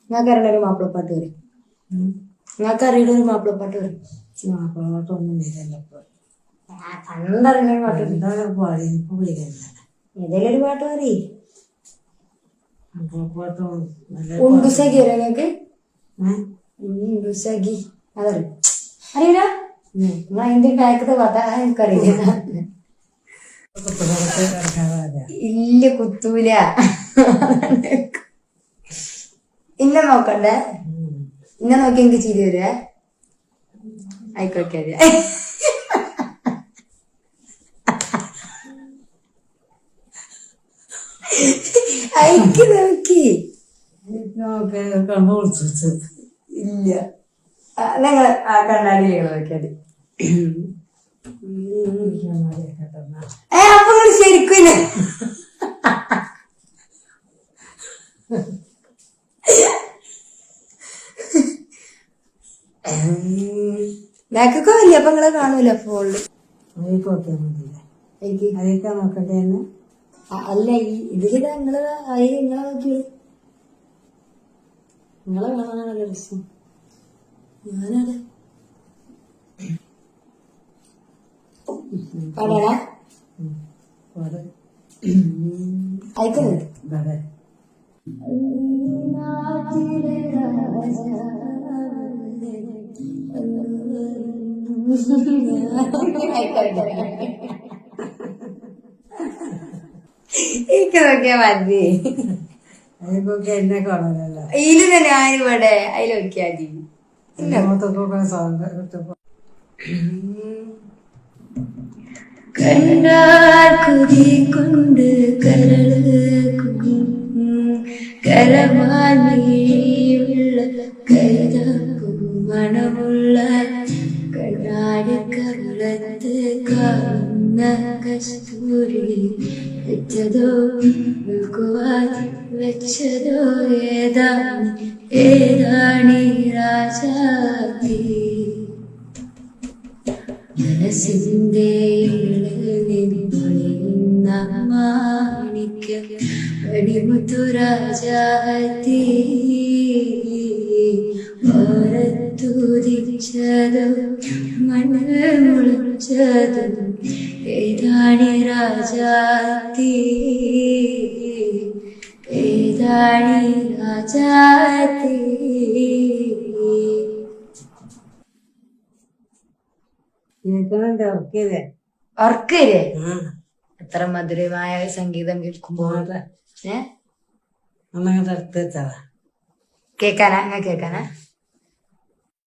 നിങ്ങൾക്ക് അറിയണ ഒരു മാപ്പിളപ്പാട്ട് വരും. നിങ്ങൾക്ക് അറിയണ ഒരു മാപ്പിളപ്പാട്ട് വരും. മാപ്പിളപ്പാട്ടൊന്നും വരില്ല ഇപ്പൊ. പണ്ടറിയണ ഒരു പാട്ട് എന്താ പാടി ഇപ്പൊ വരില്ല. ഏതെങ്കിലും ഒരു പാട്ട് പറയേ. മാപ്പിളപ്പാട്ടും നല്ല ഉണ്ടുസഖി അറിയാം നിങ്ങൾക്ക്? ഉണ്ടുസഖി അതറിയും. അറിയില്ല? നിങ്ങൾ അതിന്റെ ബാക്കത്തെ പാട്ടാ എനിക്കറിയില്ല. ഇല്ല കുത്തൂല. ഇന്നെ നോക്കണ്ടേ? ഇന്നെ നോക്കി എനിക്ക് ചിരി വരുവേ. ആയിക്കോട്ടെ. അയക്ക് നോക്കി ഇല്ല. നിങ്ങൾ ആ കണ്ണാടിയില് നോക്കിയാൽ അപ്പൊ നിങ്ങൾ ശരിക്കും ബാക്കൊക്കെ വലിയ അപ്പൊ നിങ്ങളെ കാണൂല ഫോണില്. അതൊക്കെ നോക്കണ്ടേ? അല്ല ഇതിലിതാ നിങ്ങള് അതിൽ നിങ്ങളെ നോക്കിയത് നിങ്ങളെ കാണാനാണല്ലോ രസം. ഞാനത് പാടാ അയക്കുന്നത്. എനിക്ക് നോക്കിയാ മതി. അതിപ്പൊക്കെ എന്നെ കാണാനല്ല. ഇതില് തന്നെ ഞാനിവിടെ അതിൽ നോക്കിയാ മതി. കണ്ടാൽ കുതി കൊണ്ട് കരള് കരമാനിയുള്ള കരുതാപ്പൂ മണമുള്ള കണ്ണാടി കവളത്ത് കാണുന്ന കസ്തൂരി വെച്ചതോ നോക്കുവാൻ വെച്ചതോ ഏതാണീ രാജാതി മനസ്സിന്റെ പൊളിയുന്ന മാണിക്യം വടിമുത്തു രാജാതി ഓരത്തുതിച്ചതോ മണ്ണ് മുളച്ചതോ ഏതാണി രാജാതി ഏതാണി രാജാതി. ഓർക്കല്ലേ എത്ര മധുരമായ സംഗീതം കേൾക്കുമ്പോൾ കേക്കാനാ? കേക്കാനാ?